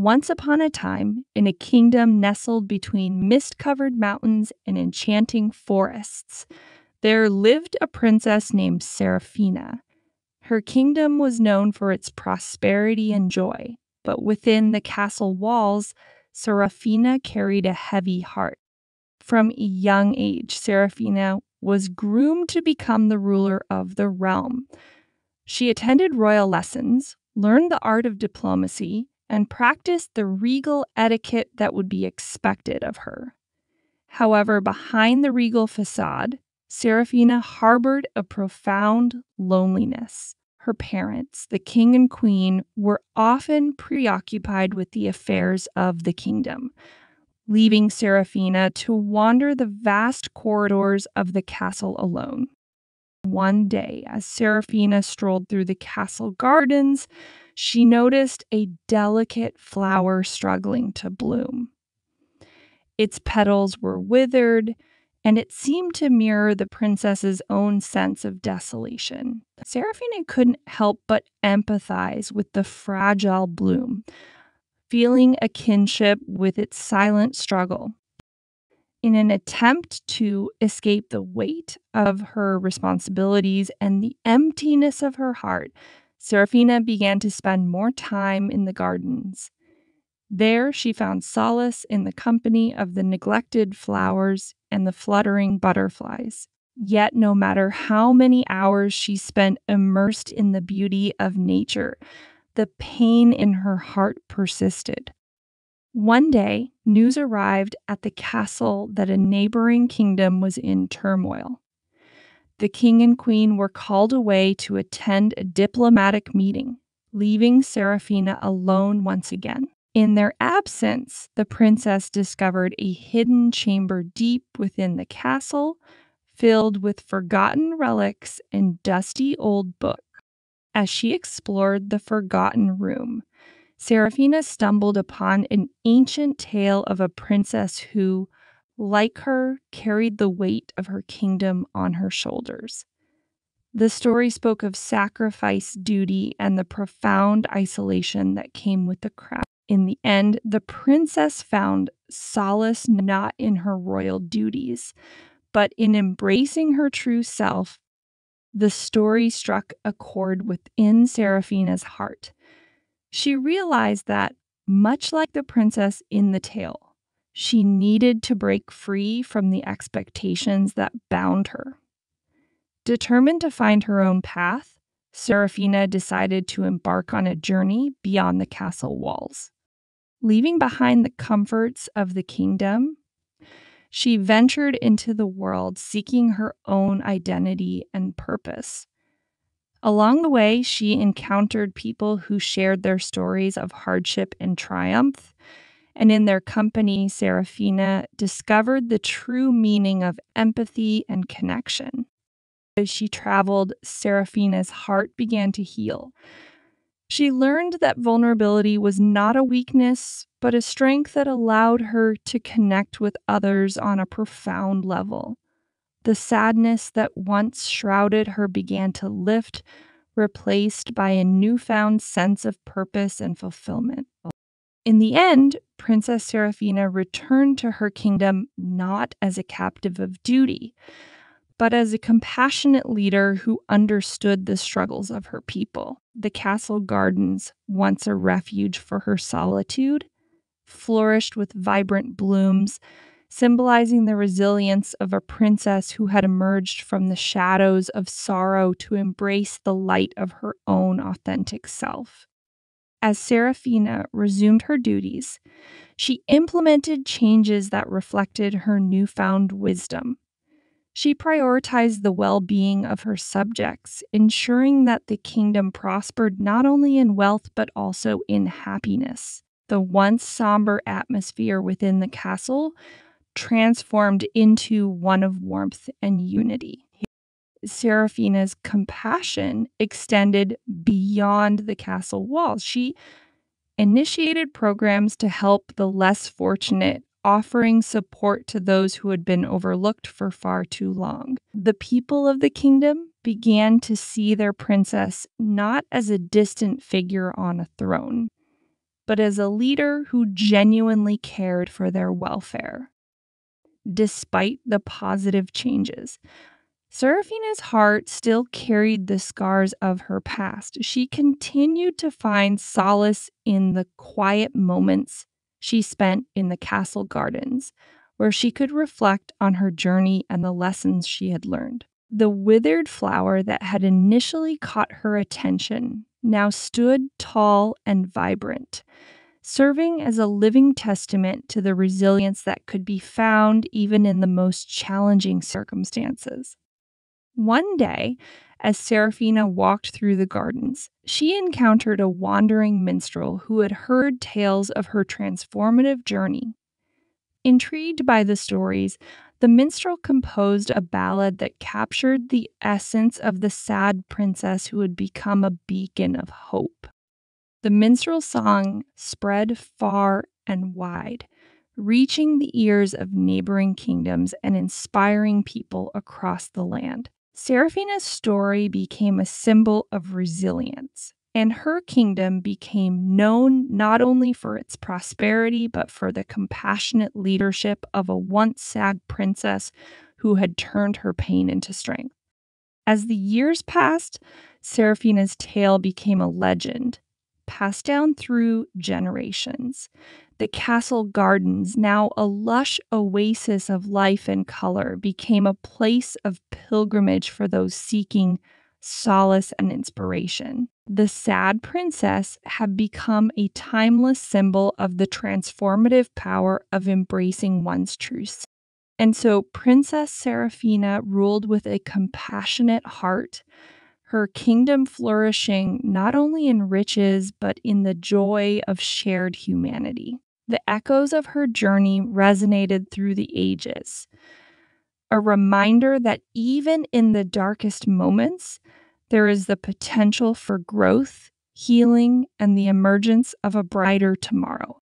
Once upon a time, in a kingdom nestled between mist-covered mountains and enchanting forests, there lived a princess named Seraphina. Her kingdom was known for its prosperity and joy, but within the castle walls, Seraphina carried a heavy heart. From a young age, Seraphina was groomed to become the ruler of the realm. She attended royal lessons, learned the art of diplomacy, and practiced the regal etiquette that would be expected of her. However, behind the regal facade, Seraphina harbored a profound loneliness. Her parents, the king and queen, were often preoccupied with the affairs of the kingdom, leaving Seraphina to wander the vast corridors of the castle alone. One day, as Seraphina strolled through the castle gardens, she noticed a delicate flower struggling to bloom. Its petals were withered, and it seemed to mirror the princess's own sense of desolation. Seraphina couldn't help but empathize with the fragile bloom, feeling a kinship with its silent struggle. In an attempt to escape the weight of her responsibilities and the emptiness of her heart, Seraphina began to spend more time in the gardens. There, she found solace in the company of the neglected flowers and the fluttering butterflies. Yet, no matter how many hours she spent immersed in the beauty of nature, the pain in her heart persisted. One day, news arrived at the castle that a neighboring kingdom was in turmoil. The king and queen were called away to attend a diplomatic meeting, leaving Seraphina alone once again. In their absence, the princess discovered a hidden chamber deep within the castle, filled with forgotten relics and dusty old books. As she explored the forgotten room, Seraphina stumbled upon an ancient tale of a princess who, like her, carried the weight of her kingdom on her shoulders. The story spoke of sacrifice, duty, and the profound isolation that came with the crown. In the end, the princess found solace not in her royal duties, but in embracing her true self. The story struck a chord within Seraphina's heart. She realized that, much like the princess in the tale, she needed to break free from the expectations that bound her. Determined to find her own path, Seraphina decided to embark on a journey beyond the castle walls. Leaving behind the comforts of the kingdom, she ventured into the world seeking her own identity and purpose. Along the way, she encountered people who shared their stories of hardship and triumph, and in their company, Seraphina discovered the true meaning of empathy and connection. As she traveled, Seraphina's heart began to heal. She learned that vulnerability was not a weakness, but a strength that allowed her to connect with others on a profound level. The sadness that once shrouded her began to lift, replaced by a newfound sense of purpose and fulfillment. In the end, Princess Seraphina returned to her kingdom not as a captive of duty, but as a compassionate leader who understood the struggles of her people. The castle gardens, once a refuge for her solitude, flourished with vibrant blooms, symbolizing the resilience of a princess who had emerged from the shadows of sorrow to embrace the light of her own authentic self. As Seraphina resumed her duties, she implemented changes that reflected her newfound wisdom. She prioritized the well-being of her subjects, ensuring that the kingdom prospered not only in wealth but also in happiness. The once somber atmosphere within the castle transformed into one of warmth and unity. Seraphina's compassion extended beyond the castle walls. She initiated programs to help the less fortunate, offering support to those who had been overlooked for far too long. The people of the kingdom began to see their princess not as a distant figure on a throne, but as a leader who genuinely cared for their welfare. Despite the positive changes, Seraphina's heart still carried the scars of her past. She continued to find solace in the quiet moments she spent in the castle gardens, where she could reflect on her journey and the lessons she had learned. The withered flower that had initially caught her attention now stood tall and vibrant, serving as a living testament to the resilience that could be found even in the most challenging circumstances. One day, as Seraphina walked through the gardens, she encountered a wandering minstrel who had heard tales of her transformative journey. Intrigued by the stories, the minstrel composed a ballad that captured the essence of the sad princess who had become a beacon of hope. The minstrel's song spread far and wide, reaching the ears of neighboring kingdoms and inspiring people across the land. Seraphina's story became a symbol of resilience, and her kingdom became known not only for its prosperity, but for the compassionate leadership of a once sad princess who had turned her pain into strength. As the years passed, Seraphina's tale became a legend, passed down through generations. The castle gardens, now a lush oasis of life and color, became a place of pilgrimage for those seeking solace and inspiration. The sad princess had become a timeless symbol of the transformative power of embracing one's truths. And so Princess Seraphina ruled with a compassionate heart, her kingdom flourishing not only in riches, but in the joy of shared humanity. The echoes of her journey resonated through the ages, a reminder that even in the darkest moments, there is the potential for growth, healing, and the emergence of a brighter tomorrow.